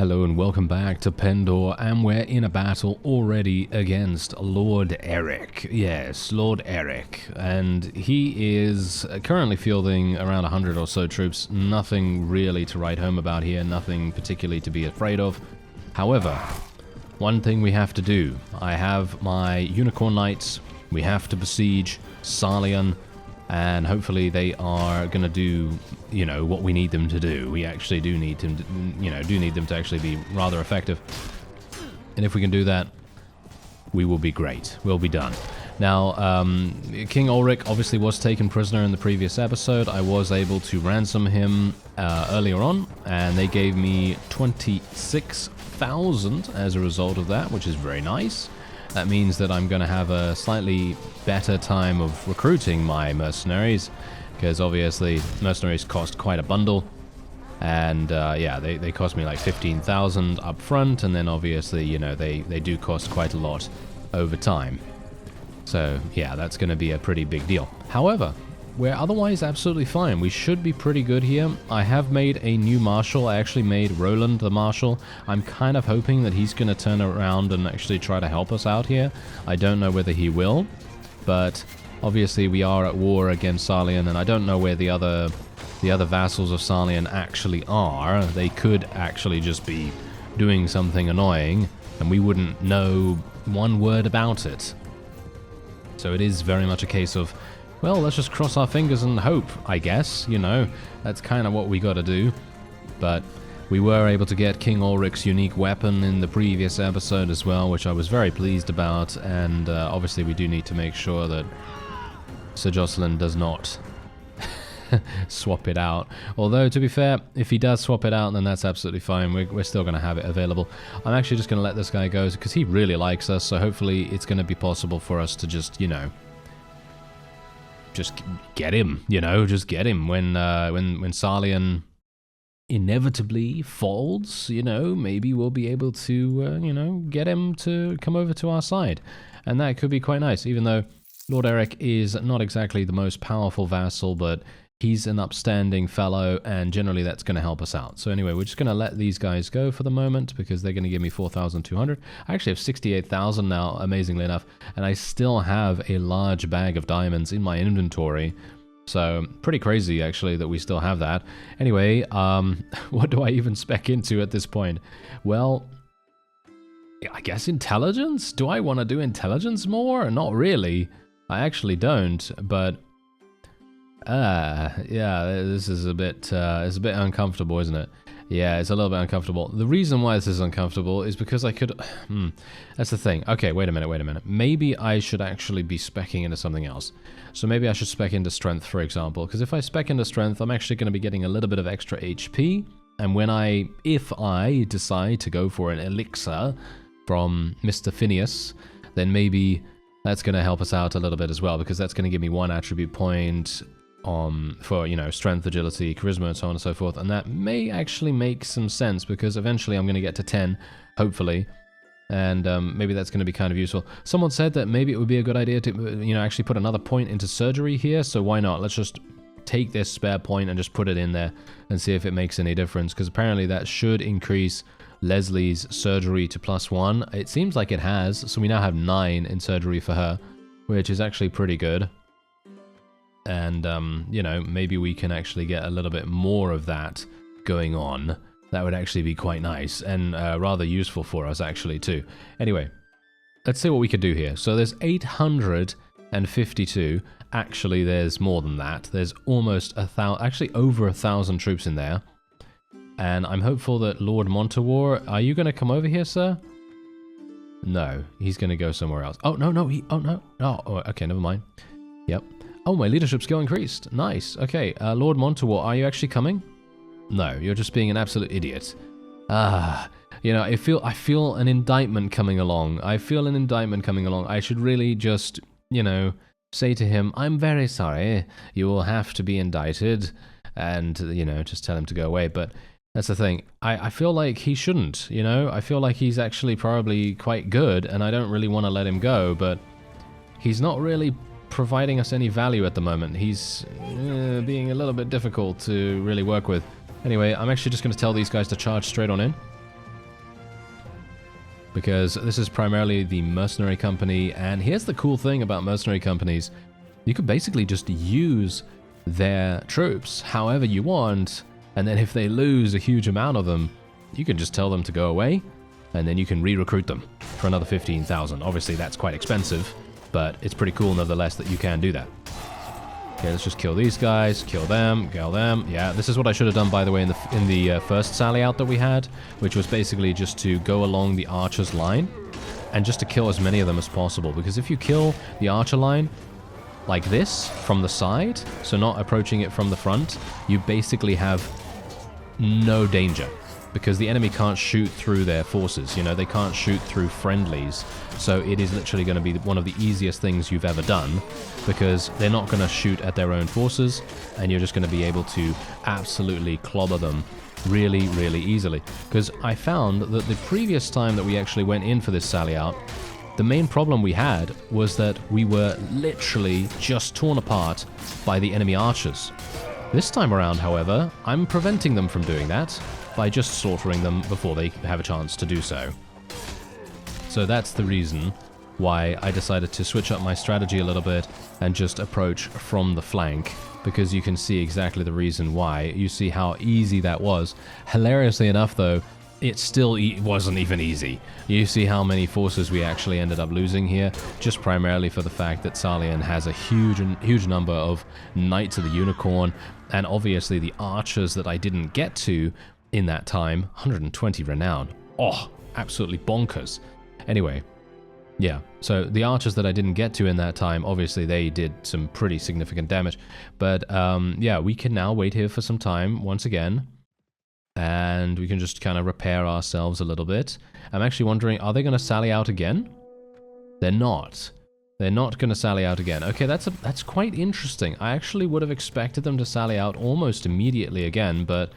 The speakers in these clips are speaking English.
Hello and welcome back to Pendor, and we're in a battle already against Lord Eric. Yes, Lord Eric. And he is currently fielding around 100 or so troops. Nothing really to write home about here, nothing particularly to be afraid of. However, one thing we have to do. I have my Unicorn Knights, we have to besiege Salion, and hopefully they are going to do, you know, what we need them to do. We actually do need them to, need them to actually be rather effective. And if we can do that, we will be great. We'll be done. Now, King Ulrich obviously was taken prisoner in the previous episode. I was able to ransom him earlier on, and they gave me 26,000 as a result of that, which is very nice. That means that I'm going to have a slightly better time of recruiting my mercenaries, because obviously mercenaries cost quite a bundle, and yeah, they cost me like 15,000 up front, and then obviously, you know, they do cost quite a lot over time. So yeah, that's going to be a pretty big deal. However, we're otherwise absolutely fine. We should be pretty good here. I have made a new marshal. I actually made Roland the marshal. I'm kind of hoping that he's going to turn around and actually try to help us out here. I don't know whether he will, but obviously we are at war against Salion, and I don't know where the other vassals of Salion actually are. They could actually just be doing something annoying, and we wouldn't know one word about it. So it is very much a case of, well, let's just cross our fingers and hope, I guess, you know. That's kind of what we gotta do. But we were able to get King Ulrich's unique weapon in the previous episode as well, which I was very pleased about, and obviously we do need to make sure that Sir Jocelyn does not swap it out. Although, to be fair, if he does swap it out, then that's absolutely fine. We're still going to have it available. I'm actually just going to let this guy go, because he really likes us, so hopefully it's going to be possible for us to just, you know, just get him, you know, just get him when Salion inevitably folds, you know, maybe we'll be able to, you know, get him to come over to our side. And that could be quite nice, even though Lord Eric is not exactly the most powerful vassal, but he's an upstanding fellow, and generally that's going to help us out. So anyway, we're just going to let these guys go for the moment, because they're going to give me 4,200. I actually have 68,000 now, amazingly enough, and I still have a large bag of diamonds in my inventory. So pretty crazy, actually, that we still have that. Anyway, what do I even spec into at this point? Well, I guess intelligence? Do I want to do intelligence more? Not really. I actually don't, but yeah, this is a bit, it's a bit uncomfortable, isn't it? Yeah, it's a little bit uncomfortable. The reason why this is uncomfortable is because I could, that's the thing. Okay, wait a minute. Maybe I should actually be speccing into something else. So maybe I should spec into strength, for example, because if I spec into strength, I'm actually going to be getting a little bit of extra HP, and if I decide to go for an elixir from Mr. Phineas, then maybe that's going to help us out a little bit as well, because that's going to give me one attribute point for, you know, strength, agility, charisma, and so on and so forth. And that may actually make some sense, because eventually I'm going to get to 10, hopefully. And maybe that's going to be kind of useful. Someone said that maybe it would be a good idea to, you know, actually put another point into surgery here. So why not? Let's just take this spare point and just put it in there and see if it makes any difference. Because apparently that should increase Leslie's surgery to +1. It seems like it has. So we now have 9 in surgery for her, which is actually pretty good. And, you know, maybe we can actually get a little bit more of that going on. That would actually be quite nice, and rather useful for us, actually, too. Anyway, let's see what we could do here. So there's 852. Actually, there's more than that. There's almost 1,000, actually over 1,000 troops in there. And I'm hopeful that Lord Montawar, are you going to come over here, sir? No, he's going to go somewhere else. Oh, no, oh, no. Oh, okay, never mind. Yep. Oh, my leadership skill increased. Nice. Okay, Lord Montawar, are you actually coming? No, you're just being an absolute idiot. You know, I feel an indictment coming along. I should really just, you know, say to him, I'm very sorry, you will have to be indicted, and, you know, just tell him to go away. But that's the thing. I feel like he shouldn't, you know? I feel like he's actually probably quite good, and I don't really want to let him go, but he's not really providing us any value at the moment. He's being a little bit difficult to really work with. Anyway, I'm actually just going to tell these guys to charge straight on in. because this is primarily the mercenary company, and here's the cool thing about mercenary companies. You could basically just use their troops however you want, and then if they lose a huge amount of them, you can just tell them to go away, and then you can re-recruit them for another 15,000. Obviously that's quite expensive, but it's pretty cool nevertheless that you can do that. Okay, let's just kill these guys, kill them. Yeah, this is what I should have done, by the way, in the first sally out that we had, which was basically just to go along the archer's line and just to kill as many of them as possible, because if you kill the archer line like this from the side, so not approaching it from the front, you basically have no danger, because the enemy can't shoot through their forces, you know, they can't shoot through friendlies, so it is literally going to be one of the easiest things you've ever done, because they're not going to shoot at their own forces, and you're just going to be able to absolutely clobber them really, really easily. Because I found that the previous time that we actually went in for this sally out, the main problem we had was that we were literally just torn apart by the enemy archers. This time around, however, I'm preventing them from doing that by just slaughtering them before they have a chance to do so. So that's the reason why I decided to switch up my strategy a little bit and just approach from the flank, because you can see exactly the reason why. You see how easy that was. Hilariously enough, though, it still wasn't even easy. You see how many forces we actually ended up losing here, just primarily for the fact that Salion has a huge number of Knights of the Unicorn, and obviously the archers that I didn't get to in that time. 120 renown. Oh, absolutely bonkers. Anyway, yeah, so the archers that I didn't get to in that time, obviously they did some pretty significant damage, but yeah, we can now wait here for some time once again, and we can just kind of repair ourselves a little bit. I'm actually wondering, are they going to sally out again? They're not. They're not going to sally out again. Okay, that's quite interesting. I actually would have expected them to sally out almost immediately again, but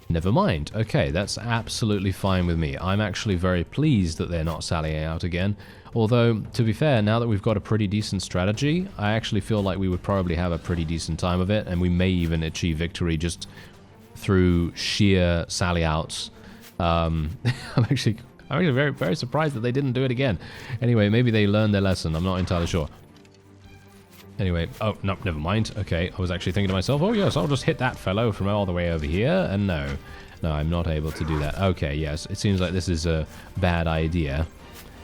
never mind. Okay, that's absolutely fine with me. I'm actually very pleased that they're not sallying out again. Although, to be fair, now that we've got a pretty decent strategy, I actually feel like we would probably have a pretty decent time of it, and we may even achieve victory just through sheer sally outs. I'm actually very, very surprised that they didn't do it again. Anyway, maybe they learned their lesson. I'm not entirely sure. Anyway, oh, no, never mind. Okay, I was actually thinking to myself, oh yes, I'll just hit that fellow from all the way over here, and no, I'm not able to do that. Okay, yes, it seems like this is a bad idea.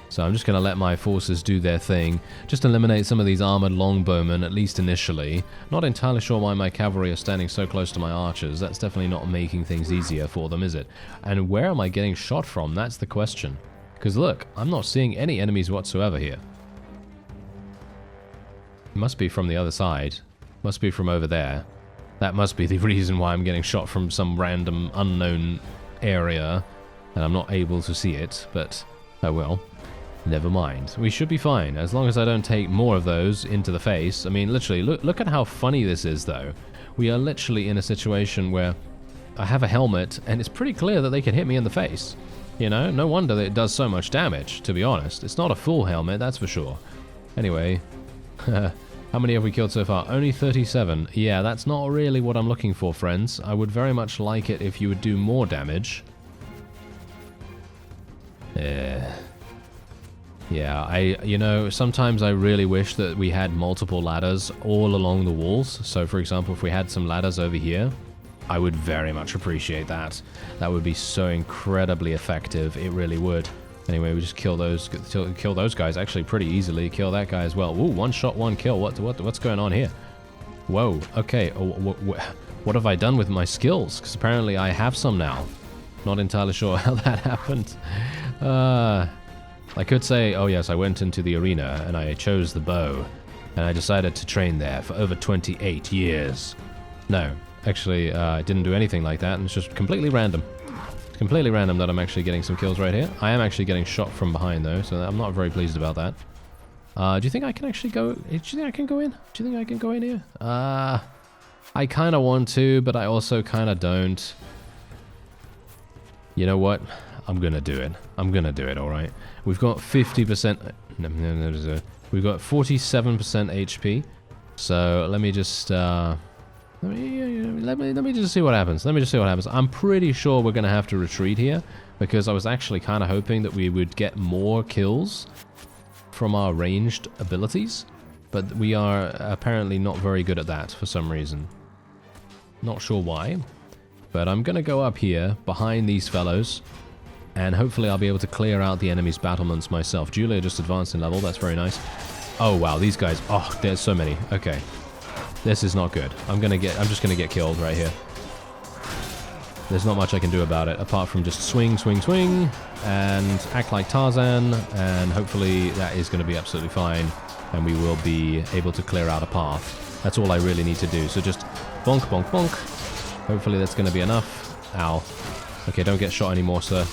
So I'm just going to let my forces do their thing, just eliminate some of these armored longbowmen, at least initially. Not entirely sure why my cavalry are standing so close to my archers. That's definitely not making things easier for them, is it? And where am I getting shot from? That's the question. Because look, I'm not seeing any enemies whatsoever here. It must be from the other side. Must be from over there. That must be the reason why I'm getting shot from some random unknown area, and I'm not able to see it, but oh well. Never mind. We should be fine, as long as I don't take more of those into the face. I mean, literally, look at how funny this is, though. We are literally in a situation where I have a helmet, and it's pretty clear that they can hit me in the face. You know, no wonder that it does so much damage, to be honest. It's not a full helmet, that's for sure. Anyway, how many have we killed so far? Only 37. Yeah, that's not really what I'm looking for, friends. I would very much like it if you would do more damage. Yeah, you know, sometimes I really wish that we had multiple ladders all along the walls. So, for example, if we had some ladders over here, I would very much appreciate that. That would be so incredibly effective. It really would. Anyway, we just kill those guys actually pretty easily. Kill that guy as well. Ooh, one shot, one kill. What's going on here? Whoa. Okay. What have I done with my skills? Because apparently I have some now. Not entirely sure how that happened. I could say, oh yes, I went into the arena and I chose the bow, and I decided to train there for over 28 years. No, actually, I didn't do anything like that, and it's just completely random. It's completely random that I'm actually getting some kills right here. I am actually getting shot from behind, though, so I'm not very pleased about that. Do you think I can actually go... Do you think I can go in? Do you think I can go in here? I kind of want to, but I also kind of don't. You know what? I'm going to do it. I'm going to do it, alright. We've got 50%... we've got 47% HP. So let me just... let me just see what happens. I'm pretty sure we're going to have to retreat here. because I was actually kind of hoping that we would get more kills from our ranged abilities, but we are apparently not very good at that for some reason. Not sure why, but I'm going to go up here behind these fellows, and hopefully I'll be able to clear out the enemy's battlements myself. Julia just advanced in level, that's very nice. Oh wow, these guys, oh, there's so many. Okay. This is not good. I'm just gonna get killed right here. There's not much I can do about it, apart from just swing, swing, swing, and act like Tarzan, and hopefully that is gonna be absolutely fine, and we will be able to clear out a path. That's all I really need to do, so just bonk, bonk, bonk. Hopefully that's gonna be enough. Ow. Okay, don't get shot anymore, sir.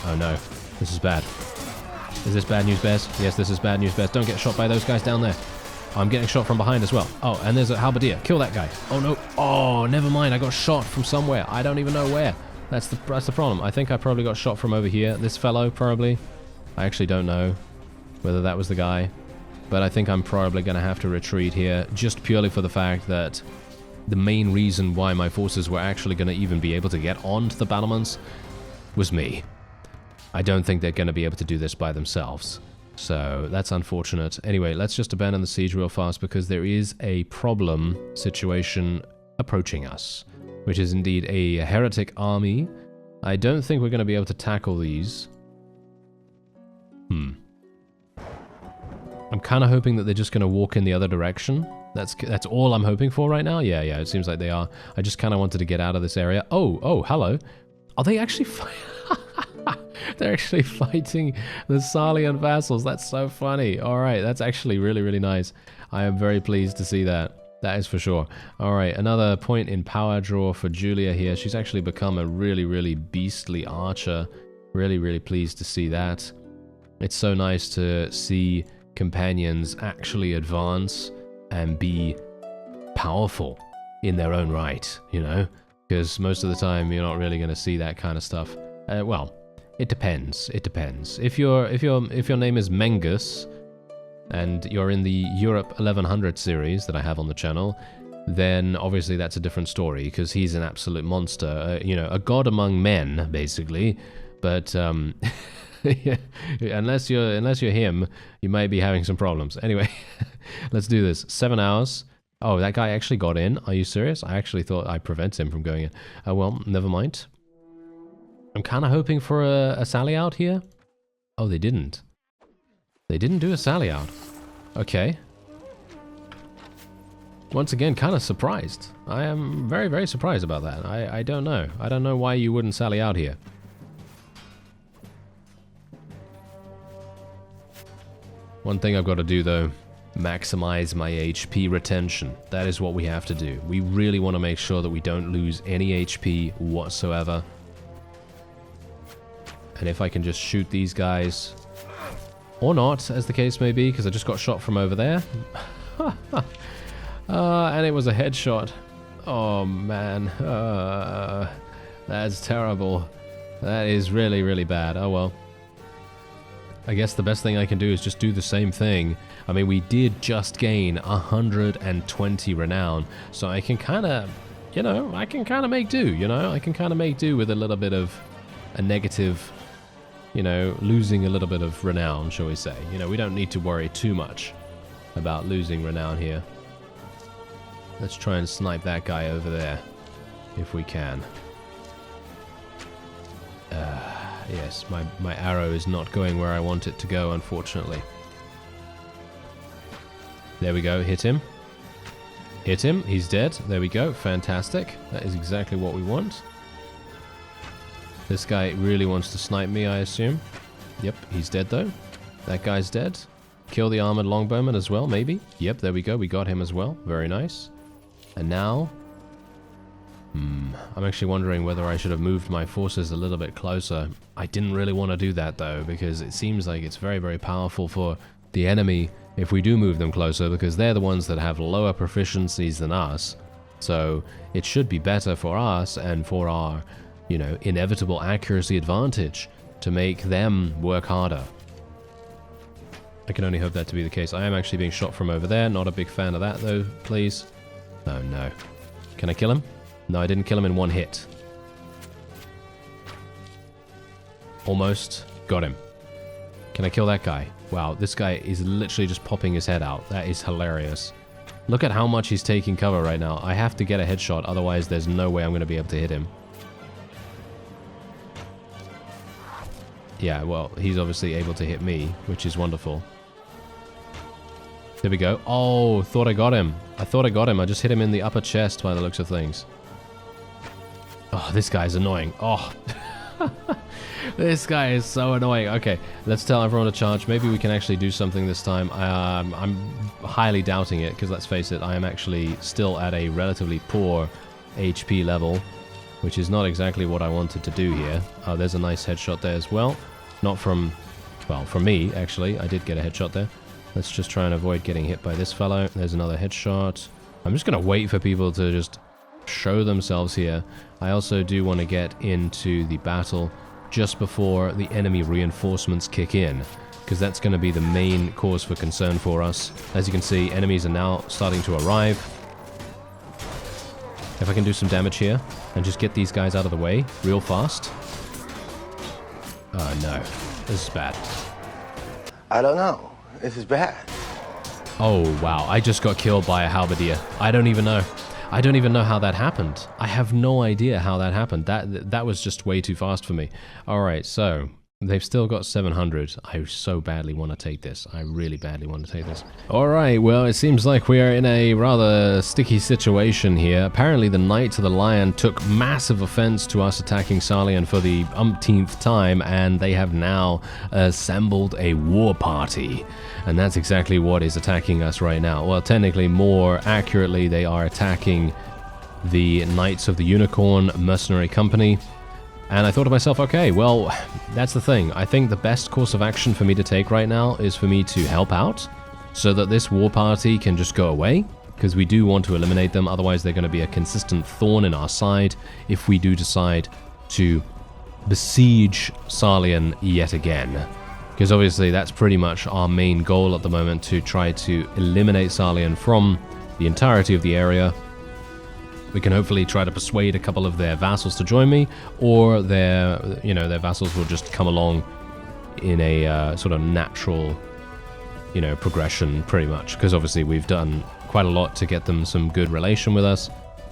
Oh no, this is bad. Is this bad news, Bears? Yes, this is bad news, Bears. Don't get shot by those guys down there. I'm getting shot from behind as well. Oh, and there's a halberdier. Kill that guy. Oh no. Oh, never mind. I got shot from somewhere. I don't even know where. That's the problem. I think I probably got shot from over here. This fellow, probably. I actually don't know whether that was the guy. But I think I'm probably going to have to retreat here, just purely for the fact that the main reason why my forces were actually going to even be able to get onto the battlements was me. I don't think they're going to be able to do this by themselves. So that's unfortunate. Anyway, let's just abandon the siege real fast because there is a problem situation approaching us, which is indeed a heretic army. I don't think we're going to be able to tackle these. I'm kind of hoping that they're just going to walk in the other direction. That's all I'm hoping for right now. Yeah, it seems like they are. I just kind of wanted to get out of this area. Oh, hello. Are they actually They're actually fighting the Salion vassals. That's so funny. All right, that's actually really, really nice. I am very pleased to see that. That is for sure. All right, another point in power draw for Julia here. She's actually become a really, really beastly archer. Really, really pleased to see that. It's so nice to see companions actually advance and be powerful in their own right, you know? Because most of the time you're not really going to see that kind of stuff. Well, it depends. It depends. If your name is Mengus and you're in the Europe 1100 series that I have on the channel, then obviously that's a different story because he's an absolute monster. You know, a god among men, basically. But yeah, unless you're him, you might be having some problems. Anyway, let's do this. 7 hours. Oh, that guy actually got in. Are you serious? I actually thought I prevented him from going in. Well, never mind. I'm kind of hoping for a sally out here. Oh, they didn't. They didn't do a sally out. Okay. Once again, kind of surprised. I am very, very surprised about that. I don't know. I don't know why you wouldn't sally out here. One thing I've got to do, though, maximize my HP retention. That is what we have to do. We really want to make sure that we don't lose any HP whatsoever. And if I can just shoot these guys, or not, as the case may be, because I just got shot from over there. And it was a headshot. Oh, man. That's terrible. That is really, really bad. Oh, well. I guess the best thing I can do is just do the same thing. I mean, we did just gain 120 renown, so I can kind of, you know, I can kind of make do, you know? I can kind of make do with a little bit of a negative, you know, losing a little bit of renown, shall we say. You know, we don't need to worry too much about losing renown here. Let's try and snipe that guy over there, if we can. Yes, my arrow is not going where I want it to go, unfortunately. There we go, hit him. Hit him, he's dead. There we go, fantastic. That is exactly what we want. This guy really wants to snipe me, I assume. Yep, he's dead though. That guy's dead. Kill the armored longbowman as well, maybe. Yep, there we go, we got him as well. Very nice. And now... I'm actually wondering whether I should have moved my forces a little bit closer. I didn't really want to do that though, because it seems like it's very, very powerful for the enemy if we do move them closer, because they're the ones that have lower proficiencies than us. So it should be better for us and for our, you know, inevitable accuracy advantage to make them work harder. I can only hope that to be the case. I am actually being shot from over there. Not a big fan of that though, please. Oh no. Can I kill him? No, I didn't kill him in one hit. Almost. Got him. Can I kill that guy? Wow, this guy is literally just popping his head out. That is hilarious. Look at how much he's taking cover right now. I have to get a headshot, otherwise there's no way I'm going to be able to hit him. Yeah, well, he's obviously able to hit me, which is wonderful. There we go. Oh, thought I got him. I thought I got him. I just hit him in the upper chest by the looks of things. Oh, this guy's annoying. Oh, this guy is so annoying. Okay, let's tell everyone to charge. Maybe we can actually do something this time. I'm highly doubting it, because let's face it, I am actually still at a relatively poor HP level, which is not exactly what I wanted to do here. Oh, there's a nice headshot there as well. Not from, well, from me, actually. I did get a headshot there. Let's just try and avoid getting hit by this fellow. There's another headshot. I'm just going to wait for people to just show themselves here. I also do want to get into the battle just before the enemy reinforcements kick in, because that's going to be the main cause for concern for us. As you can see, enemies are now starting to arrive. If I can do some damage here and just get these guys out of the way real fast. Oh no, this is bad. I don't know. This is bad. Oh wow, I just got killed by a halberdier. I don't even know. I don't even know how that happened. I have no idea how that happened. That was just way too fast for me. Alright, so they've still got 700. I so badly want to take this. I really badly want to take this. Alright, well, it seems like we are in a rather sticky situation here. Apparently the Knights of the Lion took massive offense to us attacking Salion for the umpteenth time, and they have now assembled a war party. And that's exactly what is attacking us right now. Well, technically, more accurately, they are attacking the Knights of the Unicorn Mercenary Company. And I thought to myself, okay, well, that's the thing. I think the best course of action for me to take right now is for me to help out so that this war party can just go away, because we do want to eliminate them. Otherwise, they're going to be a consistent thorn in our side if we do decide to besiege Salion yet again. Because obviously that's pretty much our main goal at the moment, to try to eliminate Salion from the entirety of the area. We can hopefully try to persuade a couple of their vassals to join me, or their vassals will just come along in a sort of natural, progression pretty much. Because obviously we've done quite a lot to get them some good relation with us,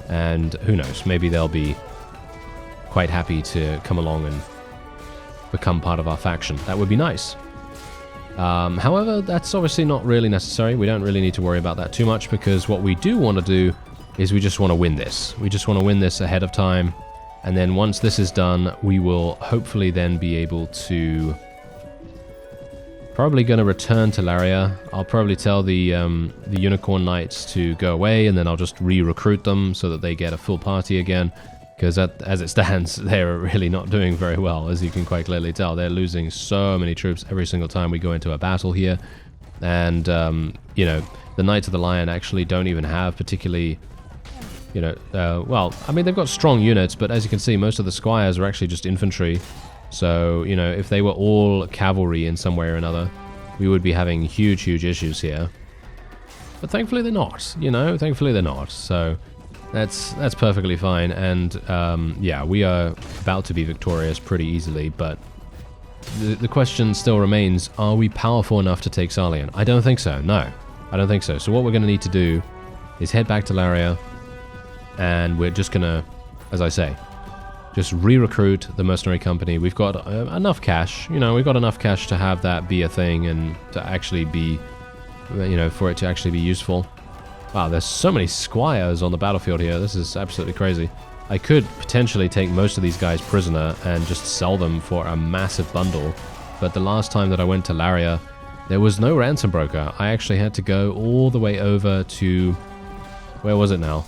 and who knows, maybe they'll be quite happy to come along and become part of our faction. That would be nice. However, that's obviously not really necessary. We don't really need to worry about that too much, because what we do want to do is we just want to win this. We just want to win this ahead of time, and then once this is done, we will hopefully then be able to... Probably going to return to Laria. I'll probably tell the Unicorn Knights to go away, and then I'll just re-recruit them so that they get a full party again. Because as it stands, they're really not doing very well, as you can quite clearly tell. They're losing so many troops every single time we go into a battle here. And, the Knights of the Lion actually don't even have particularly, well, I mean, they've got strong units, but as you can see, most of the squires are actually just infantry. So, if they were all cavalry in some way or another, we would be having huge, huge issues here. But thankfully they're not, thankfully they're not. So... That's perfectly fine, and yeah, we are about to be victorious pretty easily, but the question still remains, are we powerful enough to take Salion? I don't think so, no. I don't think so. So what we're going to need to do is head back to Laria, and we're just going to, as I say, just re-recruit the mercenary company. We've got enough cash, we've got enough cash to have that be a thing and to actually be, for it to actually be useful. Wow, there's so many squires on the battlefield here. This is absolutely crazy. I could potentially take most of these guys prisoner and just sell them for a massive bundle. But the last time that I went to Laria, there was no ransom broker. I actually had to go all the way over to... Where was it now?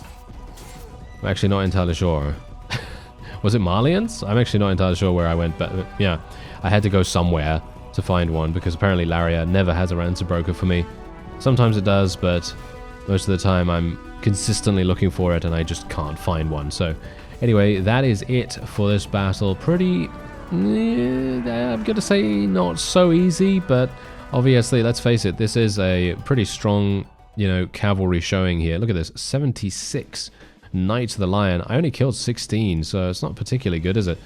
I'm actually not entirely sure. Was it Marlians? I'm actually not entirely sure where I went, but yeah. I had to go somewhere to find one, because apparently Laria never has a ransom broker for me. Sometimes it does, but... most of the time I'm consistently looking for it and I just can't find one. So anyway, that is it for this battle. Pretty, I'm going to say not so easy, but obviously, let's face it, this is a pretty strong, cavalry showing here. Look at this, 76 Knights of the Lion. I only killed 16, so it's not particularly good, is it?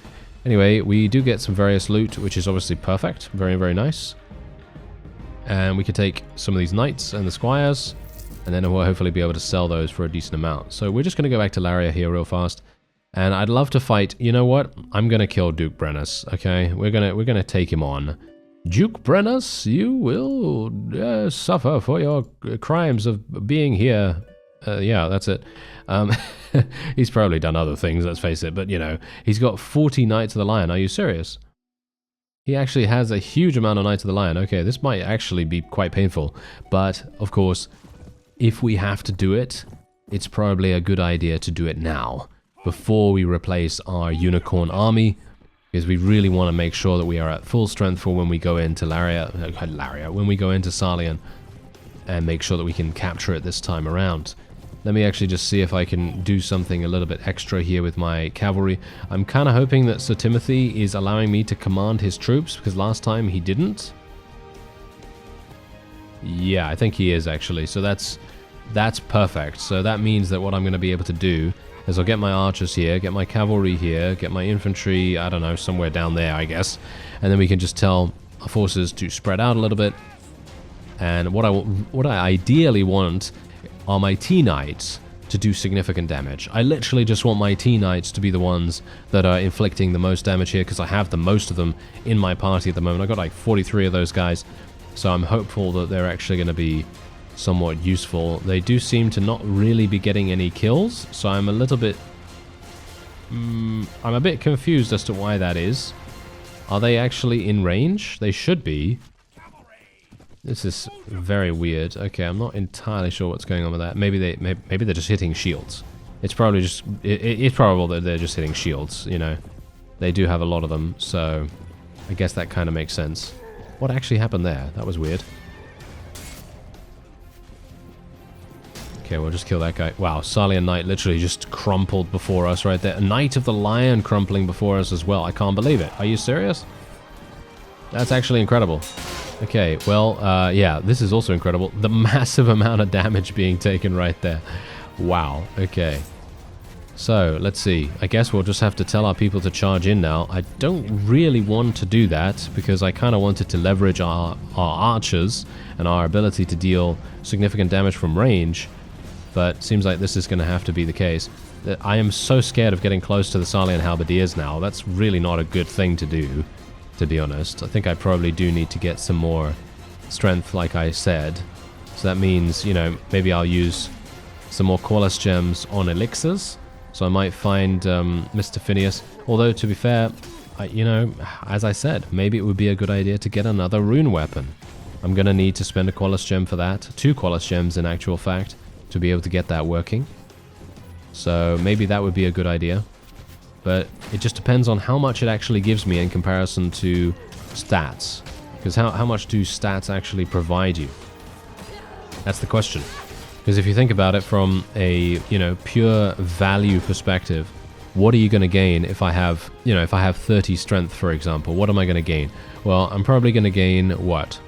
Anyway, we do get some various loot, which is obviously perfect. Very, very nice. And we can take some of these knights and the squires, and then we'll hopefully be able to sell those for a decent amount. So we're just going to go back to Laria here real fast. And I'd love to fight. You know what? I'm going to kill Duke Brennus, okay? We're gonna take him on. Duke Brennus, you will suffer for your crimes of being here. Yeah, that's it. He's probably done other things, let's face it, but you know, he's got 40 Knights of the Lion. Are you serious? He actually has a huge amount of Knights of the Lion. Okay, this might actually be quite painful, but of course, if we have to do it, it's probably a good idea to do it now, before we replace our Unicorn army, because we really want to make sure that we are at full strength for when we go into when we go into Salion, and make sure that we can capture it this time around. Let me actually just see if I can do something a little bit extra here with my cavalry. I'm kind of hoping that Sir Timothy is allowing me to command his troops, because last time he didn't. Yeah, I think he is actually, so that's perfect. So that means that what I'm going to be able to do is I'll get my archers here, get my cavalry here, get my infantry, I don't know, somewhere down there, I guess. And then we can just tell our forces to spread out a little bit. And what I ideally want are my T-Knights to do significant damage. I literally just want my T-Knights to be the ones that are inflicting the most damage here, because I have the most of them in my party at the moment. I got like 43 of those guys, so I'm hopeful that they're actually going to be somewhat useful. They do seem to not really be getting any kills, so I'm a little bit I'm a bit confused as to why that is. Are they actually in range? They should be. This is very weird. Okay, I'm not entirely sure what's going on with that. Maybe they're just hitting shields. It's probably just it's probable that they're just hitting shields, you know. They do have a lot of them, so I guess that kind of makes sense. What actually happened there? That was weird. Okay, we'll just kill that guy. Wow, Salion Knight literally just crumpled before us right there. A Knight of the Lion crumpling before us as well. I can't believe it. Are you serious? That's actually incredible. Okay, well, yeah, this is also incredible. The massive amount of damage being taken right there. Wow, okay. So, let's see. I guess we'll just have to tell our people to charge in now. I don't really want to do that, because I kind of wanted to leverage our archers and our ability to deal significant damage from range. But seems like this is going to have to be the case. I am so scared of getting close to the Salion Halberdiers now. That's really not a good thing to do, to be honest. I think I probably do need to get some more strength, like I said. So that means, you know, maybe I'll use some more Qualis gems on elixirs. So I might find Mr. Phineas. Although, to be fair, you know, as I said, maybe it would be a good idea to get another rune weapon. I'm going to need to spend a Qualis gem for that. 2 Qualis gems, in actual fact, to be able to get that working. So maybe that would be a good idea. But it just depends on how much it actually gives me in comparison to stats. Because how much do stats actually provide you? That's the question. Because if you think about it from a, you know, pure value perspective, what are you going to gain if I have, you know, if I have 30 strength, for example? What am I going to gain? Well, I'm probably going to gain what?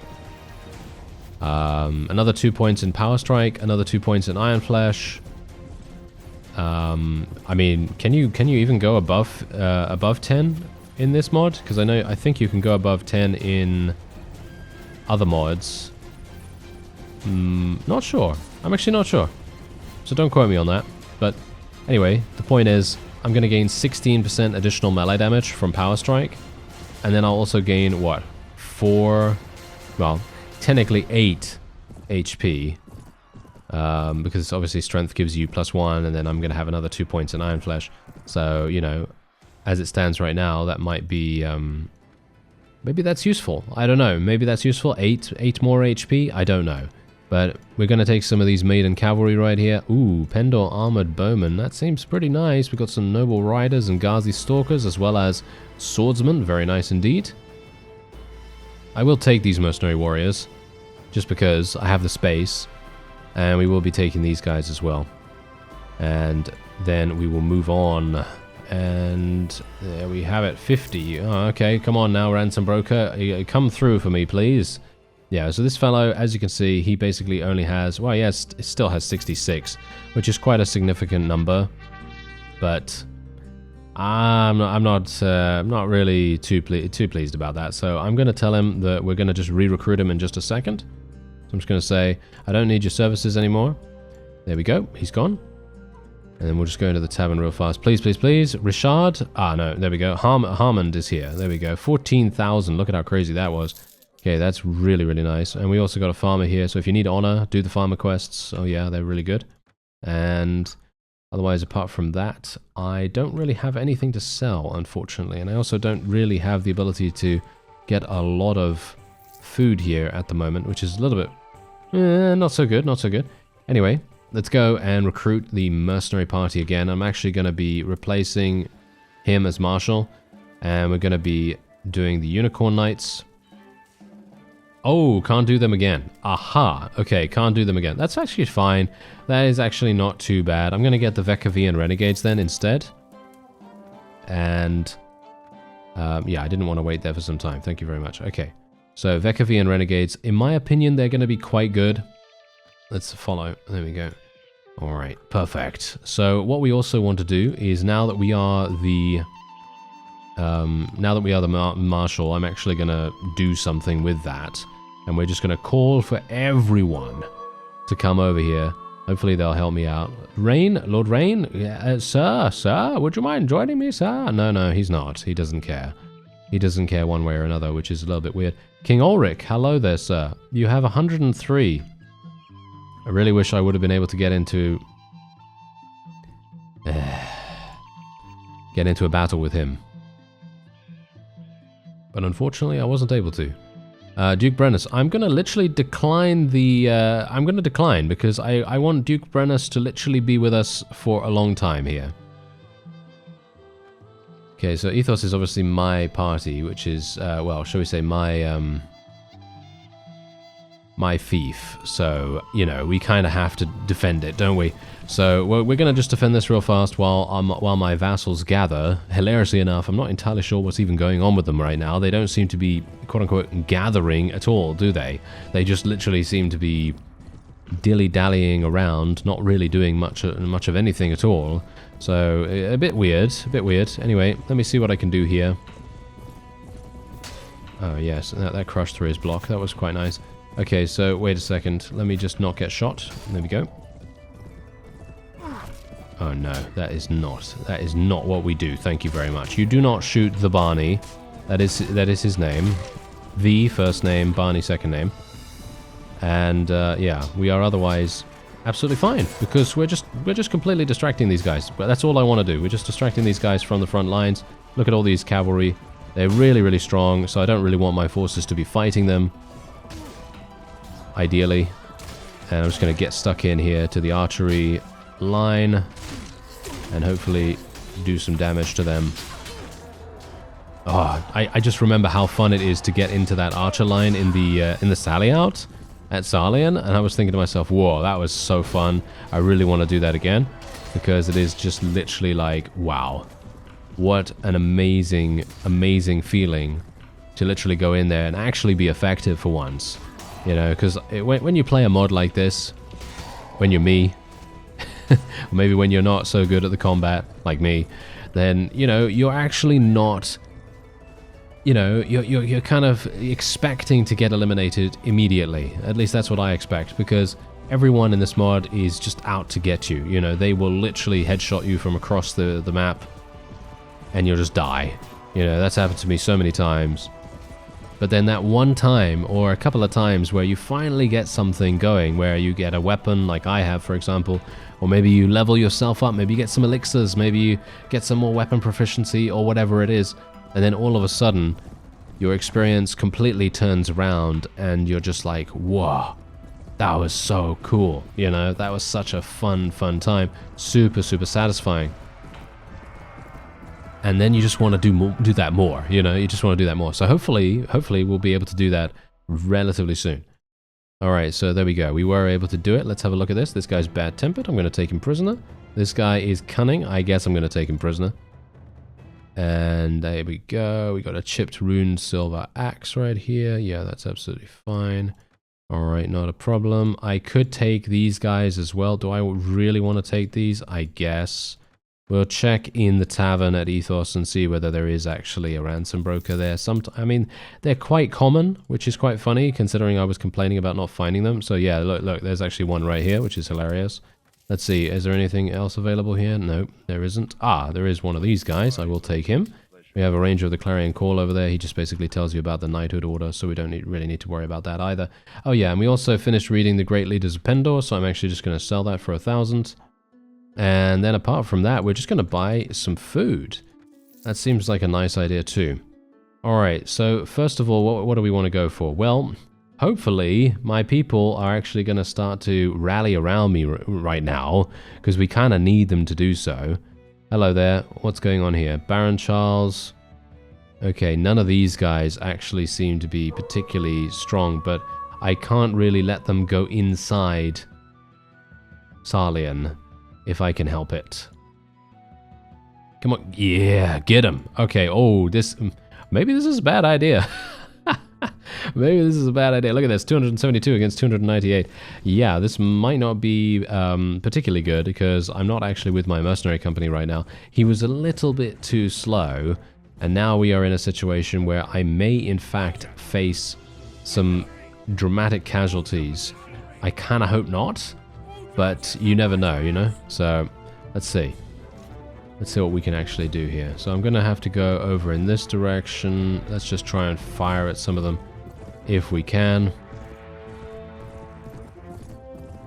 Another 2 points in Power Strike, another 2 points in Iron Flesh. I mean, can you even go above 10 in this mod? Because I think you can go above 10 in other mods. Not sure. I'm actually not sure. So don't quote me on that. But anyway, the point is, I'm going to gain 16% additional melee damage from Power Strike. And then I'll also gain, what? 4... Well, technically 8 HP. Because obviously strength gives you +1, and then I'm going to have another 2 points in Iron Flesh. So, you know, as it stands right now, that might be... maybe that's useful. I don't know. Maybe that's useful. 8 more HP? I don't know. But we're going to take some of these maiden cavalry right here. Ooh, Pendor Armored Bowmen. That seems pretty nice. We've got some Noble Riders and Ghazi Stalkers, as well as Swordsmen. Very nice indeed. I will take these Mercenary Warriors, just because I have the space. And we will be taking these guys as well. And then we will move on. And there we have it, 50. Oh, okay, come on now, Ransom Broker. Come through for me, please. Yeah, so this fellow, as you can see, he basically only has... Well, yes, it still has 66, which is quite a significant number. But I'm not really too pleased about that. So I'm going to tell him that we're going to just re-recruit him in just a second. So I'm just going to say, I don't need your services anymore. There we go. He's gone. And then we'll just go into the tavern real fast. Please, please, please. Richard. Ah, no. There we go. Harmond is here. There we go. 14,000. Look at how crazy that was. Okay, that's really, really nice. And we also got a farmer here. So if you need honor, do the farmer quests. Oh, yeah, they're really good. And otherwise, apart from that, I don't really have anything to sell, unfortunately. And I also don't really have the ability to get a lot of food here at the moment, which is a little bit not so good, not so good. Anyway, let's go and recruit the mercenary party again. I'm actually going to be replacing him as marshal, and we're going to be doing the unicorn knights. Oh, can't do them again. Aha. Okay, can't do them again. That's actually fine. That is actually not too bad. I'm going to get the Vekavian renegades then instead. And yeah, I didn't want to wait there for some time. Thank you very much. Okay. So Vekavian renegades, in my opinion, they're going to be quite good. Let's follow. There we go. All right, perfect. So what we also want to do is now that we are the marshal, I'm actually going to do something with that. And we're just going to call for everyone to come over here. Hopefully they'll help me out. Rain, Lord Rain, sir, would you mind joining me, sir? No, he's not. He doesn't care. He doesn't care one way or another, which is a little bit weird. King Ulrich, hello there, sir. You have 103. I really wish I would have been able to get into a battle with him. But unfortunately, I wasn't able to. Duke Brennus, I'm going to literally decline the... I'm going to decline because I want Duke Brennus to literally be with us for a long time here. Okay, so Ethos is obviously my party, which is, well, shall we say my fief. So, you know, we kind of have to defend it, don't we? So we're going to just defend this real fast while my vassals gather. Hilariously enough, I'm not entirely sure what's even going on with them right now. They don't seem to be, quote-unquote, gathering at all, do they? They just literally seem to be dilly-dallying around, not really doing much of anything at all. So, a bit weird, Anyway, let me see what I can do here. Oh, yes, that crushed through his block. That was quite nice. Okay, so wait a second. Let me just not get shot. There we go. Oh no, that is not what we do. Thank you very much. You do not shoot the Barney. That is his name. The first name, Barney second name. And yeah, we are otherwise absolutely fine because we're just completely distracting these guys. But that's all I want to do. We're just distracting these guys from the front lines. Look at all these cavalry. They're really, really strong, so I don't really want my forces to be fighting them. Ideally. And I'm just going to get stuck in here to the archery line and hopefully do some damage to them. Oh, I just remember how fun it is to get into that archer line in the sally out at Salion, and I was thinking to myself, whoa, that was so fun. I really want to do that again because it is just literally like, wow, what an amazing, amazing feeling to literally go in there and actually be effective for once. You know, because when you play a mod like this, when you're me, or maybe when you're not so good at the combat, like me, then, you know, you're actually not, you know, you're kind of expecting to get eliminated immediately. At least that's what I expect, because everyone in this mod is just out to get you. You know, they will literally headshot you from across the map, and you'll just die. You know, that's happened to me so many times. But then that one time, or a couple of times, where you finally get something going, where you get a weapon, like I have, for example, or maybe you level yourself up, maybe you get some elixirs, maybe you get some more weapon proficiency, or whatever it is, and then all of a sudden, your experience completely turns around, and you're just like, whoa, that was so cool, you know, that was such a fun time, super, super satisfying. And then you just want to do that more, you know, you just want to do that more. So hopefully we'll be able to do that relatively soon. All right, so there we go. We were able to do it. Let's have a look at this. This guy's bad-tempered. I'm going to take him prisoner. This guy is cunning. I guess I'm going to take him prisoner. And there we go. We got a chipped rune silver axe right here. Yeah, that's absolutely fine. All right, not a problem. I could take these guys as well. Do I really want to take these? I guess. We'll check in the tavern at Ethos and see whether there is actually a ransom broker there. I mean, they're quite common, which is quite funny considering I was complaining about not finding them. So yeah, look, there's actually one right here, which is hilarious. Let's see, is there anything else available here? No, there isn't. Ah, there is one of these guys. I will take him. We have a Ranger of the Clarion Call over there. He just basically tells you about the knighthood order, so we don't really need to worry about that either. Oh yeah, and we also finished reading the Great Leaders of Pendor, so I'm actually just going to sell that for 1,000. And then apart from that, we're just going to buy some food. That seems like a nice idea too. Alright, so first of all, what do we want to go for? Well, hopefully my people are actually going to start to rally around me right now, because we kind of need them to do so. Hello there, what's going on here? Baron Charles. Okay, none of these guys actually seem to be particularly strong, but I can't really let them go inside Salion if I can help it. Come on, yeah, get him. Okay, oh, maybe this is a bad idea. Maybe this is a bad idea. Look at this, 272 against 298. Yeah, this might not be particularly good because I'm not actually with my mercenary company right now. He was a little bit too slow, and now we are in a situation where I may in fact face some dramatic casualties. I kind of hope not, but you never know, you know? So, let's see. Let's see what we can actually do here. So I'm going to have to go over in this direction. Let's just try and fire at some of them if we can.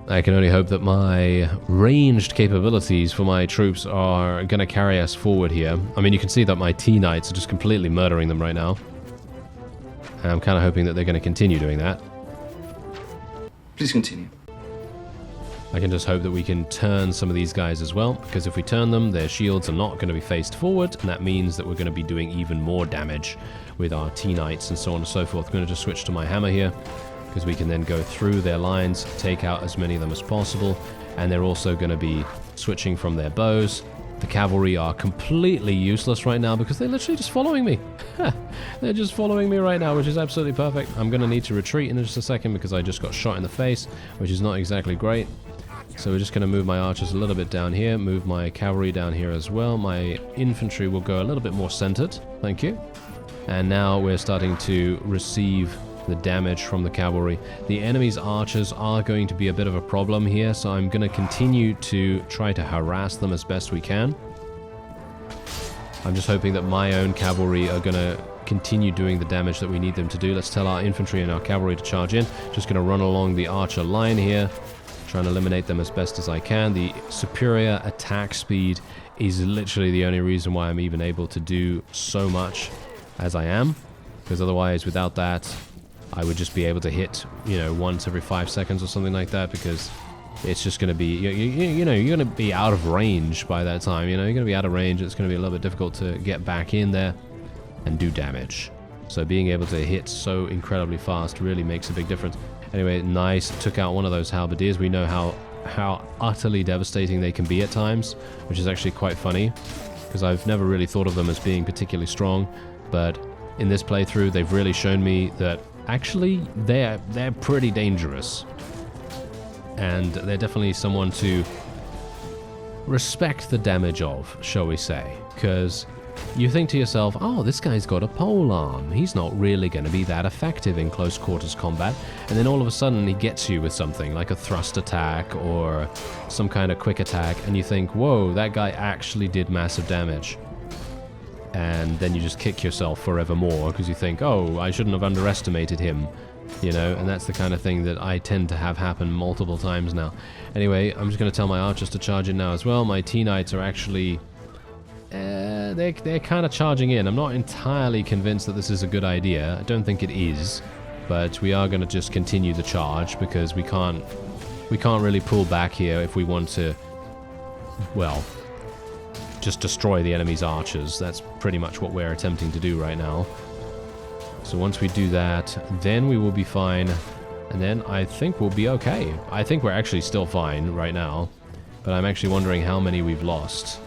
I can only hope that my ranged capabilities for my troops are going to carry us forward here. I mean, you can see that my T-Knights are just completely murdering them right now. And I'm kind of hoping that they're going to continue doing that. Please continue. I can just hope that we can turn some of these guys as well, because if we turn them, their shields are not going to be faced forward, and that means that we're going to be doing even more damage with our T-Knights and so on and so forth. I'm going to just switch to my hammer here, because we can then go through their lines, take out as many of them as possible, and they're also going to be switching from their bows. The cavalry are completely useless right now because they're literally just following me. They're just following me right now, which is absolutely perfect. I'm going to need to retreat in just a second because I just got shot in the face, which is not exactly great. So we're just going to move my archers a little bit down here, move my cavalry down here as well. My infantry will go a little bit more centered. Thank you. And now we're starting to receive the damage from the cavalry. The enemy's archers are going to be a bit of a problem here, so I'm going to continue to try to harass them as best we can. I'm just hoping that my own cavalry are going to continue doing the damage that we need them to do. Let's tell our infantry and our cavalry to charge in. Just going to run along the archer line here, trying to eliminate them as best as I can. The superior attack speed is literally the only reason why I'm even able to do so much as I am, because otherwise without that I would just be able to hit, you know, once every 5 seconds or something like that, because it's just going to be, you know, you're going to be out of range by that time. You know, you're going to be out of range. It's going to be a little bit difficult to get back in there and do damage. So being able to hit so incredibly fast really makes a big difference. Anyway, nice. Took out one of those halberdiers. We know how utterly devastating they can be at times, which is actually quite funny, because I've never really thought of them as being particularly strong. But in this playthrough, they've really shown me that actually they're pretty dangerous. And they're definitely someone to respect the damage of, shall we say. Because you think to yourself, oh, this guy's got a polearm. He's not really going to be that effective in close quarters combat. And then all of a sudden he gets you with something like a thrust attack or some kind of quick attack. And you think, whoa, that guy actually did massive damage. And then you just kick yourself forevermore because you think, oh, I shouldn't have underestimated him. You know, and that's the kind of thing that I tend to have happen multiple times now. Anyway, I'm just going to tell my archers to charge in now as well. My T-Knights are actually... they're kind of charging in. I'm not entirely convinced that this is a good idea. I don't think it is. But we are going to just continue the charge because we can't really pull back here if we want to, well, just destroy the enemy's archers. That's pretty much what we're attempting to do right now. So once we do that, then we will be fine. And then I think we'll be okay. I think we're actually still fine right now. But I'm actually wondering how many we've lost.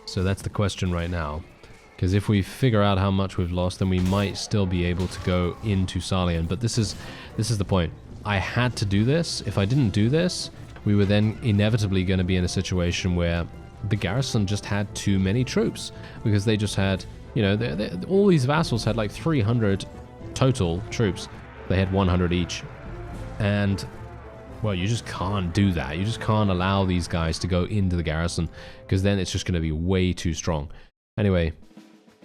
So that's the question right now. Because if we figure out how much we've lost, then we might still be able to go into Salion. But this is the point. I had to do this. If I didn't do this, we were then inevitably going to be in a situation where the garrison just had too many troops, because they just had, you know, all these vassals had like 300 total troops. They had 100 each. And, well, you just can't do that. You just can't allow these guys to go into the garrison, because then it's just going to be way too strong. Anyway,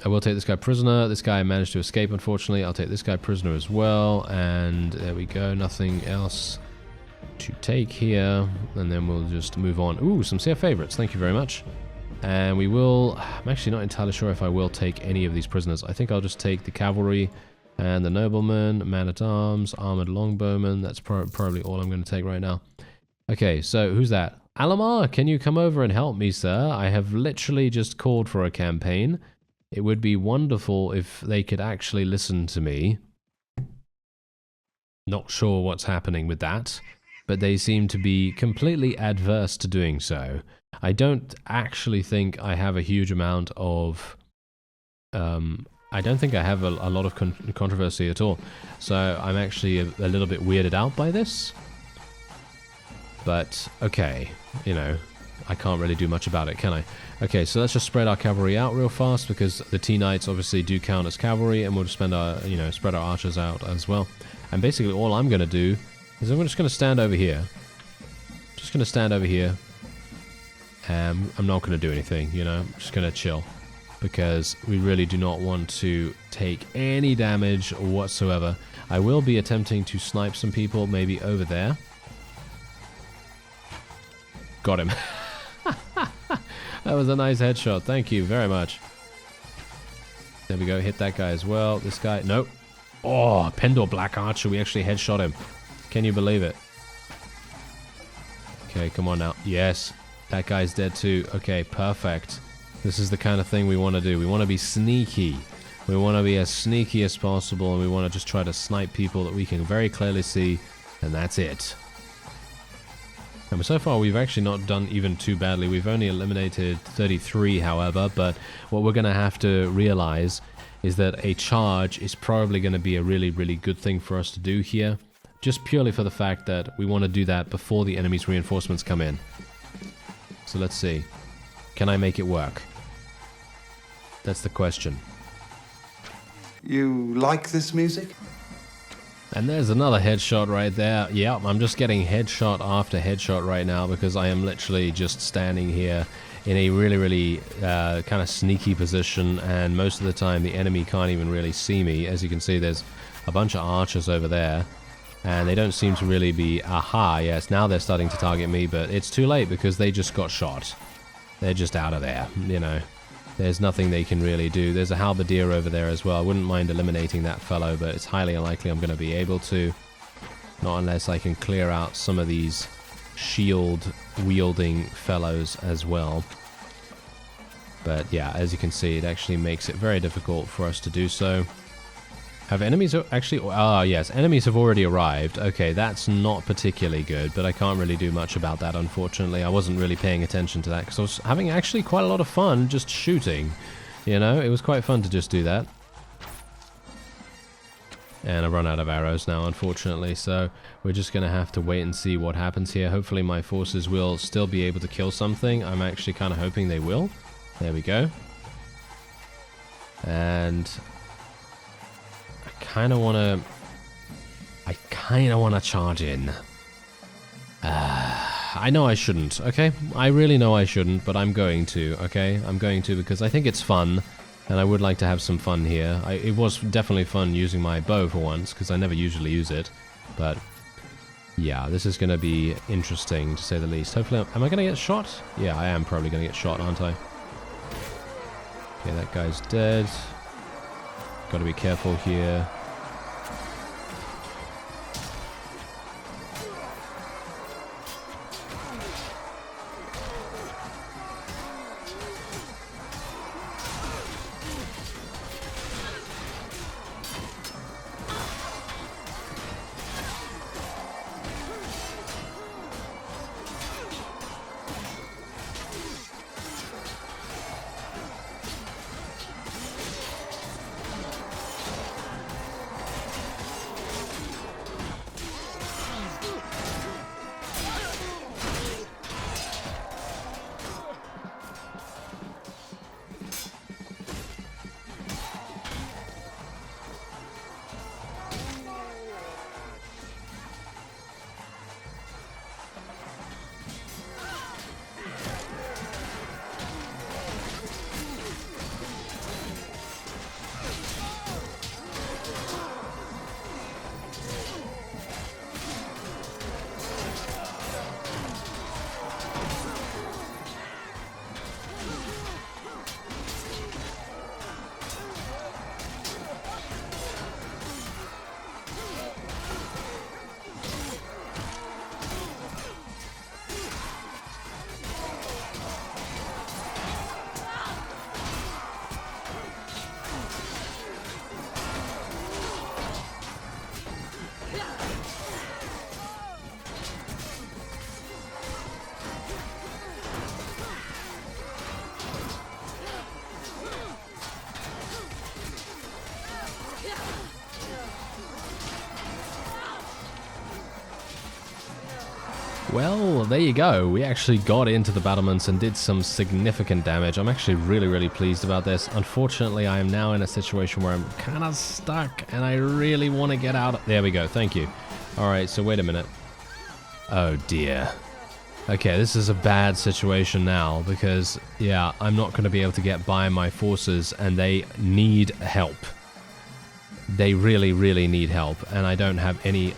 I will take this guy prisoner. This guy managed to escape, unfortunately. I'll take this guy prisoner as well. And there we go. Nothing else to take here. And then we'll just move on. Ooh, some CF favorites. Thank you very much. And we will... I'm actually not entirely sure if I will take any of these prisoners. I think I'll just take the cavalry and the nobleman, man-at-arms, armored longbowman. That's probably all I'm going to take right now. Okay, so who's that? Alamar, can you come over and help me, sir? I have literally just called for a campaign. It would be wonderful if they could actually listen to me. Not sure what's happening with that, but they seem to be completely adverse to doing so. I don't actually think I have a huge amount of... I don't think I have a lot of controversy at all. So I'm actually a little bit weirded out by this. But, okay, you know, I can't really do much about it, can I? Okay, so let's just spread our cavalry out real fast, because the T-Knights obviously do count as cavalry, and we'll just spend our, you know, spread our archers out as well. And basically all I'm going to do is I'm just going to stand over here. Just going to stand over here. And I'm not going to do anything, you know, I'm just going to chill. Because we really do not want to take any damage whatsoever. I will be attempting to snipe some people, maybe over there. Got him. That was a nice headshot. Thank you very much. There we go. Hit that guy as well. This guy. Nope. Oh, Pendor Black Archer. We actually headshot him. Can you believe it? Okay, come on now. Yes. That guy's dead too. Okay, perfect. This is the kind of thing we want to do. We want to be sneaky. We want to be as sneaky as possible, and we want to just try to snipe people that we can very clearly see, and that's it. And so far we've actually not done even too badly. We've only eliminated 33, however, but what we're going to have to realize is that a charge is probably going to be a really, really good thing for us to do here, just purely for the fact that we want to do that before the enemy's reinforcements come in. So let's see. Can I make it work? That's the question. You like this music? And there's another headshot right there. Yeah, I'm just getting headshot after headshot right now, because I am literally just standing here in a really, really kind of sneaky position, and most of the time the enemy can't even really see me. As you can see, there's a bunch of archers over there, and they don't seem to really be... Aha, yes, now they're starting to target me, but it's too late because they just got shot. They're just out of there, you know. There's nothing they can really do. There's a halberdier over there as well. I wouldn't mind eliminating that fellow, but it's highly unlikely I'm going to be able to. Not unless I can clear out some of these shield-wielding fellows as well. But yeah, as you can see, it actually makes it very difficult for us to do so. Have enemies actually... Ah, yes, enemies have already arrived. Okay, that's not particularly good, but I can't really do much about that, unfortunately. I wasn't really paying attention to that, because I was having actually quite a lot of fun just shooting. You know, it was quite fun to just do that. And I've run out of arrows now, unfortunately, so we're just going to have to wait and see what happens here. Hopefully my forces will still be able to kill something. I'm actually kind of hoping they will. There we go. And... I kind of want to charge in. I know I shouldn't, okay? I really know I shouldn't, but I'm going to, okay? I'm going to because I think it's fun, and I would like to have some fun here. It was definitely fun using my bow for once, because I never usually use it. But, yeah, this is going to be interesting, to say the least. Hopefully, am I going to get shot? Yeah, I am probably going to get shot, aren't I? Okay, that guy's dead. Got to be careful here. Well, there you go. We actually got into the battlements and did some significant damage. I'm actually really pleased about this. Unfortunately, I am now in a situation where I'm kind of stuck and I really want to get out. There we go. Thank you. All right, so wait a minute. Oh, dear. Okay, this is a bad situation now because, yeah, I'm not going to be able to get by my forces and they need help. They really need help and I don't have any...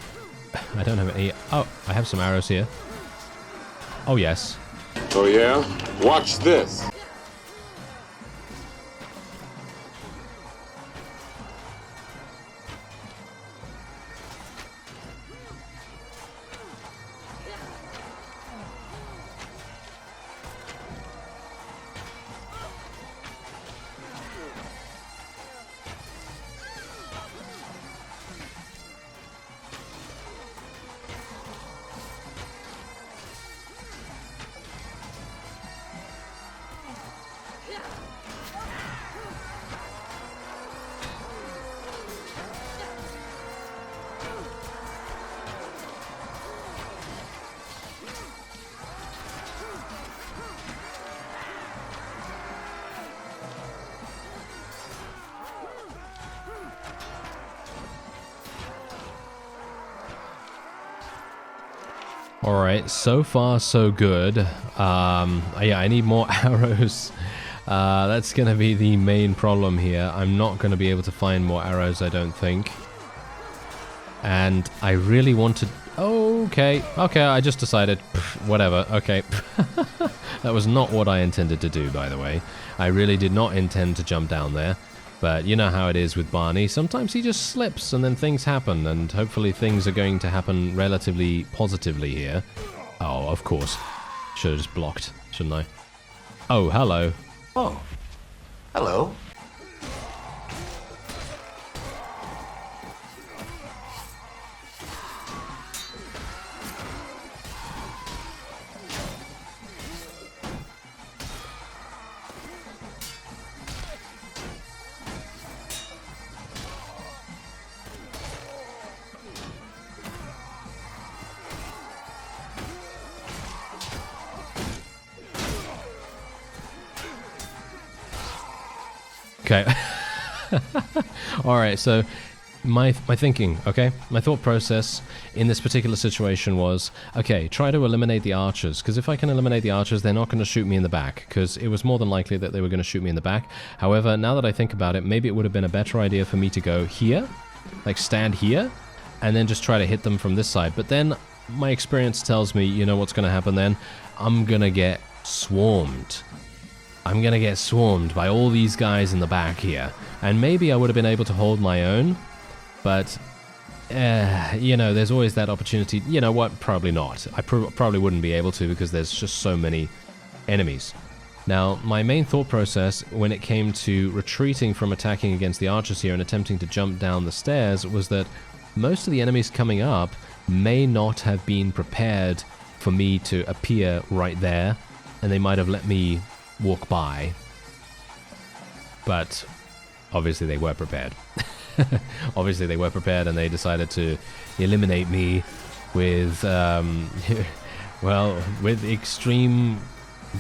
Oh, I have some arrows here. Oh, yes. Oh, yeah? Watch this. Alright, so far so good. Yeah, I need more arrows. That's going to be the main problem here. I'm not going to be able to find more arrows, I don't think. And I really want to... Okay, I just decided. Whatever, okay. That was not what I intended to do, by the way. I really did not intend to jump down there. But you know how it is with Barney. Sometimes he just slips and then things happen, and hopefully things are going to happen relatively positively here. Oh, of course. Should have just blocked, shouldn't I? Oh, hello. Oh, hello. Okay. Alright, so my thinking, okay? My thought process in this particular situation was, okay, try to eliminate the archers, because if I can eliminate the archers, they're not going to shoot me in the back, because it was more than likely that they were going to shoot me in the back. However, now that I think about it, maybe it would have been a better idea for me to go here, like stand here, and then just try to hit them from this side. But then my experience tells me, you know what's going to happen then? I'm going to get swarmed. I'm going to get swarmed by all these guys in the back here. And maybe I would have been able to hold my own, but, you know, there's always that opportunity. You know what? Probably not. I probably wouldn't be able to because there's just so many enemies. Now, my main thought process when it came to retreating from attacking against the archers here and attempting to jump down the stairs was that most of the enemies coming up may not have been prepared for me to appear right there, and they might have let me walk by. But obviously they were prepared. Obviously they were prepared, and they decided to eliminate me with, well, with extreme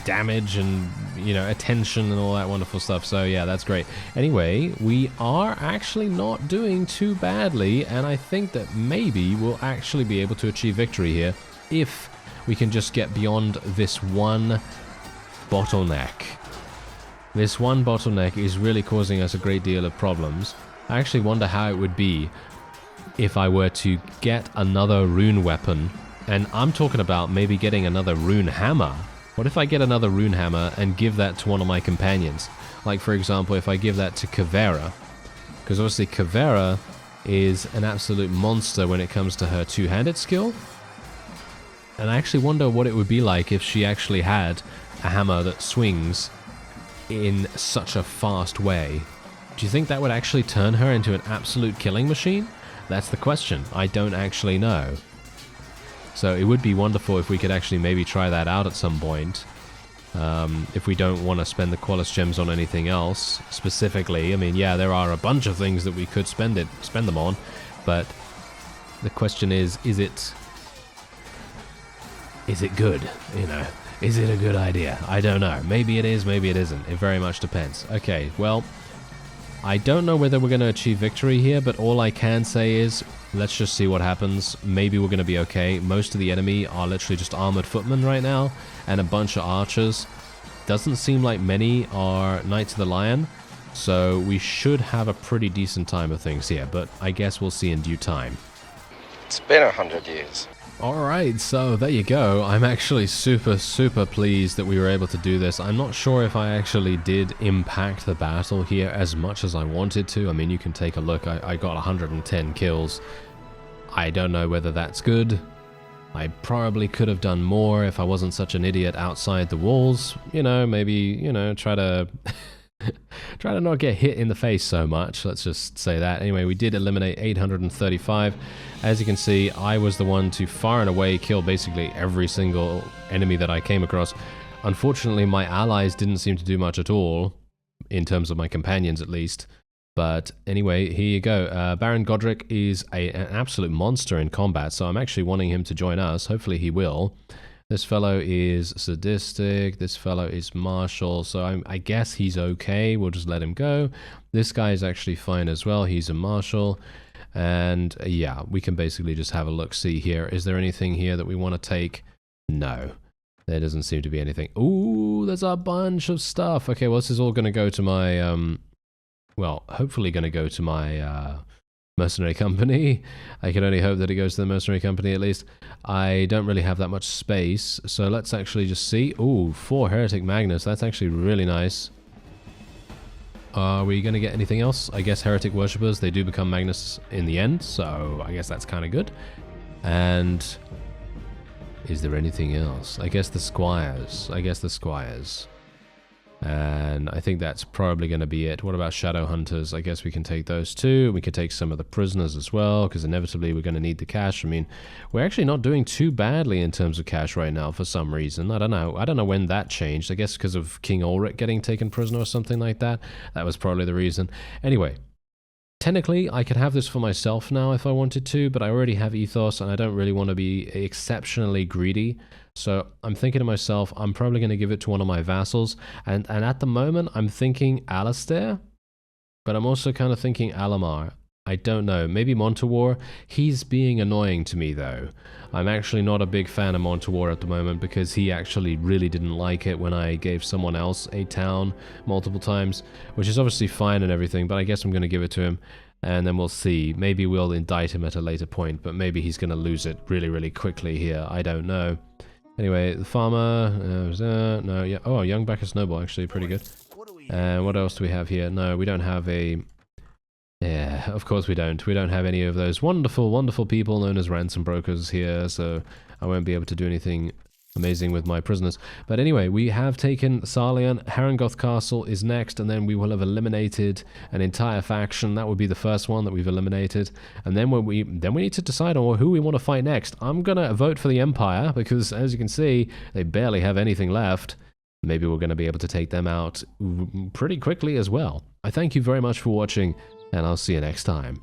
damage and, you know, attention and all that wonderful stuff. So yeah, that's great. Anyway, we are actually not doing too badly, and I think that maybe we'll actually be able to achieve victory here if we can just get beyond this one bottleneck. This one bottleneck is really causing us a great deal of problems. I actually wonder how it would be if I were to get another rune weapon, and I'm talking about maybe getting another rune hammer. What if I get another rune hammer and give that to one of my companions? Like, for example, if I give that to Kavera, because obviously Kavera is an absolute monster when it comes to her two-handed skill, and I actually wonder what it would be like if she actually had a hammer that swings in such a fast way. Do you think that would actually turn her into an absolute killing machine? That's the question. I don't actually know. So it would be wonderful if we could actually maybe try that out at some point. If we don't want to spend the Qualis gems on anything else specifically. I mean, yeah, there are a bunch of things that we could spend them on, but the question is is it good? You know, is it a good idea? I don't know. Maybe it is, maybe it isn't. It very much depends. Okay, well, I don't know whether we're going to achieve victory here, but all I can say is, let's just see what happens. Maybe we're going to be okay. Most of the enemy are literally just armored footmen right now, and a bunch of archers. Doesn't seem like many are Knights of the Lion, so we should have a pretty decent time of things here, but I guess we'll see in due time. It's been 100 years. Alright, so there you go. I'm actually super pleased that we were able to do this. I'm not sure if I actually did impact the battle here as much as I wanted to. I mean, you can take a look. I got 110 kills. I don't know whether that's good. I probably could have done more if I wasn't such an idiot outside the walls. You know, maybe, you know, try to try to not get hit in the face so much. Let's just say that. Anyway, we did eliminate 835. As you can see, I was the one to far and away kill basically every single enemy that I came across. Unfortunately, my allies didn't seem to do much at all, in terms of my companions at least. But anyway, here you go. Baron Godric is an absolute monster in combat, so I'm actually wanting him to join us. Hopefully he will. This fellow is sadistic, this fellow is martial, so I guess he's okay, we'll just let him go. This guy is actually fine as well, he's a martial. And yeah, we can basically just have a look-see here. Is there anything here that we want to take? No, there doesn't seem to be anything. Ooh, there's a bunch of stuff. Okay, well, this is all going to go to my, well, hopefully going to go to my mercenary company. I can only hope that it goes to the mercenary company at least. I don't really have that much space, so let's actually just see. Ooh, 4 Heretic Magnus, that's actually really nice. Are we going to get anything else? I guess Heretic Worshippers, they do become Magnus in the end, so I guess that's kind of good. And is there anything else? I guess the Squires. And I think that's probably going to be it. What about Shadow Hunters? I guess we can take those too. We could take some of the prisoners as well, because inevitably we're going to need the cash. I mean, we're actually not doing too badly in terms of cash right now for some reason. I don't know when that changed. I guess because of King Ulrich getting taken prisoner or something like that. That was probably the reason. Anyway, technically, I could have this for myself now if I wanted to, but I already have Ethos, and I don't really want to be exceptionally greedy. So I'm thinking to myself, I'm probably going to give it to one of my vassals. And at the moment, I'm thinking Alistair, but I'm also kind of thinking Alamar. I don't know. Maybe Montawar. He's being annoying to me, though. I'm actually not a big fan of Montawar at the moment because he actually really didn't like it when I gave someone else a town multiple times, which is obviously fine and everything, but I guess I'm going to give it to him. And then we'll see. Maybe we'll indict him at a later point, but maybe he's going to lose it really quickly here. I don't know. Anyway, the farmer, no, yeah, oh, young Bacchus Noble, actually, pretty good. And what else do we have here? No, we don't have a, yeah, of course we don't. We don't have any of those wonderful people known as ransom brokers here, so I won't be able to do anything amazing with my prisoners. But anyway, we have taken Salion. Harengoth Castle is next, and then we will have eliminated an entire faction. That would be the first one that we've eliminated. And then we need to decide on who we want to fight next. I'm gonna vote for the Empire because, as you can see, they barely have anything left. Maybe we're going to be able to take them out pretty quickly as well. I thank you very much for watching, and I'll see you next time.